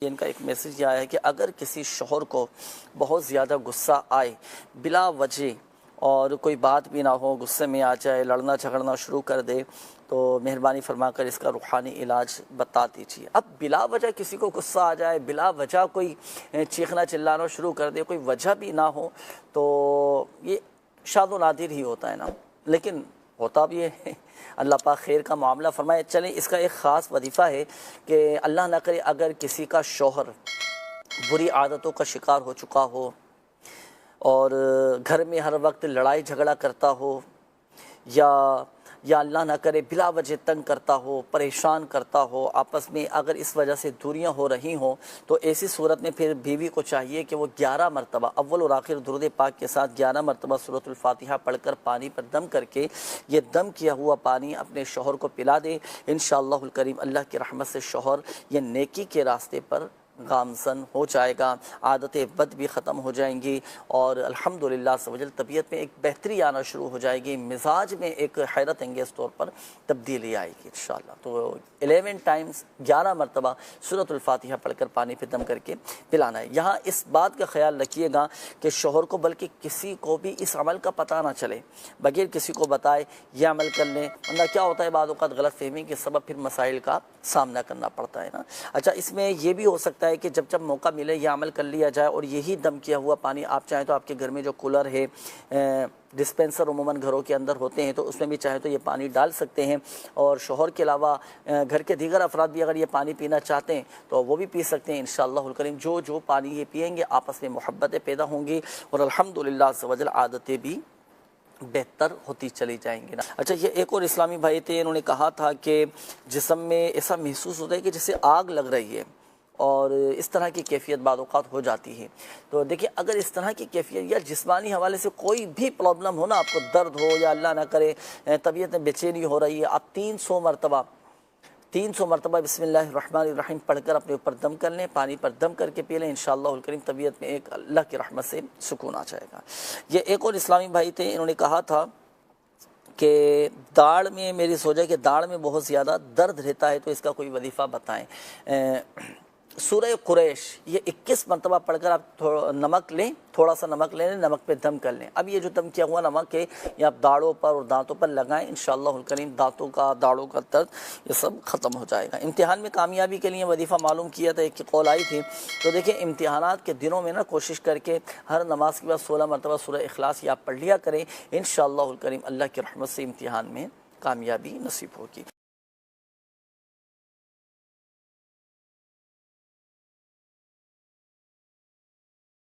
ان کا ایک میسیج یہ آیا ہے کہ اگر کسی شوہر کو بہت زیادہ غصہ آئے بلا وجہ اور کوئی بات بھی نہ ہو، غصے میں آ جائے، لڑنا جھگڑنا شروع کر دے، تو مہربانی فرما کر اس کا روحانی علاج بتا دیجیے۔ اب بلا وجہ کسی کو غصہ آ جائے، بلا وجہ کوئی چیخنا چلانا شروع کر دے، کوئی وجہ بھی نہ ہو، تو یہ شاذ و نادر ہی ہوتا ہے نا، لیکن ہوتا بھی ہے۔ اللہ پاک خیر کا معاملہ فرمائے۔ چلیں، اس کا ایک خاص وظیفہ ہے کہ اللہ نہ کرے اگر کسی کا شوہر بری عادتوں کا شکار ہو چکا ہو اور گھر میں ہر وقت لڑائی جھگڑا کرتا ہو، یا اللہ نہ کرے بلا وجہ تنگ کرتا ہو، پریشان کرتا ہو، آپس میں اگر اس وجہ سے دوریاں ہو رہی ہوں، تو ایسی صورت میں پھر بیوی کو چاہیے کہ وہ 11 مرتبہ اول اور آخر درود پاک کے ساتھ 11 مرتبہ سورۃ الفاتحہ پڑھ کر پانی پر دم کر کے یہ دم کیا ہوا پانی اپنے شوہر کو پلا دے۔ انشاءاللہ الکریم اللہ کی رحمت سے شوہر یہ نیکی کے راستے پر گامزن ہو جائے گا، عادتیں بد بھی ختم ہو جائیں گی، اور الحمدللہ سوجل طبیعت میں ایک بہتری آنا شروع ہو جائے گی، مزاج میں ایک حیرت انگیز طور پر تبدیلی آئے گی انشاءاللہ۔ تو 11 ٹائمز 11 مرتبہ سورۃ الفاتحہ پڑھ کر پانی پہ دم کر کے پلانا ہے۔ یہاں اس بات کا خیال رکھیے گا کہ شوہر کو بلکہ کسی کو بھی اس عمل کا پتہ نہ چلے، بغیر کسی کو بتائے یہ عمل کر لیں، ورنہ کیا ہوتا ہے بعض اوقات غلط فہمی کے سبب پھر مسائل کا سامنا کرنا پڑتا ہے نا۔ اچھا، اس میں یہ بھی ہو سکتا ہے کہ جب موقع ملے یہ عمل کر لیا جائے، اور یہی دم کیا ہوا پانی آپ چاہیں تو آپ کے گھر میں جو کولر ہے، ڈسپینسر عموماً گھروں کے اندر ہوتے ہیں، تو اس میں بھی چاہیں تو یہ پانی ڈال سکتے ہیں، اور شوہر کے علاوہ گھر کے دیگر افراد بھی اگر یہ پانی پینا چاہتے ہیں تو وہ بھی پی سکتے ہیں انشاءاللہ الکریم۔ جو پانی یہ پئیں گے آپس میں محبتیں پیدا ہوں گی، اور الحمدللہ عز و جل عادتیں بھی بہتر ہوتی چلی جائیں گی نا۔ اچھا، یہ ایک اور اسلامی بھائی تھے، انہوں نے کہا تھا کہ جسم میں ایسا محسوس ہوتا ہے کہ جیسے آگ لگ رہی ہے، اور اس طرح کی کیفیت بعض اوقات ہو جاتی ہے۔ تو دیکھیں، اگر اس طرح کی کیفیت یا جسمانی حوالے سے کوئی بھی پرابلم ہو نا، آپ کو درد ہو یا اللہ نہ کرے طبیعت میں بے چینی ہو رہی ہے، آپ 300 مرتبہ بسم اللہ الرحمن الرحیم پڑھ کر اپنے اوپر دم کر لیں، پانی پر دم کر کے پی لیں، انشاءاللہ الکریم طبیعت میں ایک اللہ کی رحمت سے سکون آ جائے گا۔ یہ ایک اور اسلامی بھائی تھے، انہوں نے کہا تھا کہ داڑھ میں میری سوچا کہ داڑھ میں بہت زیادہ درد رہتا ہے، تو اس کا کوئی وظیفہ بتائیں۔ سورہ قریش یہ 21 مرتبہ پڑھ کر آپ نمک لیں، تھوڑا سا نمک لیں، نمک پہ دم کر لیں۔ اب یہ جو دم کیا ہوا نمک ہے یہ آپ داڑھوں پر اور دانتوں پر لگائیں، انشاءاللہ الکریم دانتوں کا درد یہ سب ختم ہو جائے گا۔ امتحان میں کامیابی کے لیے وظیفہ معلوم کیا تھا، ایک قول آئی تھی، تو دیکھیں امتحانات کے دنوں میں نا کوشش کر کے ہر نماز کے بعد 16 مرتبہ سورہ اخلاص یہ آپ پڑھ لیا کریں، انشاءاللہ الکریم اللہ کی رحمت سے امتحان میں کامیابی نصیب ہوگی۔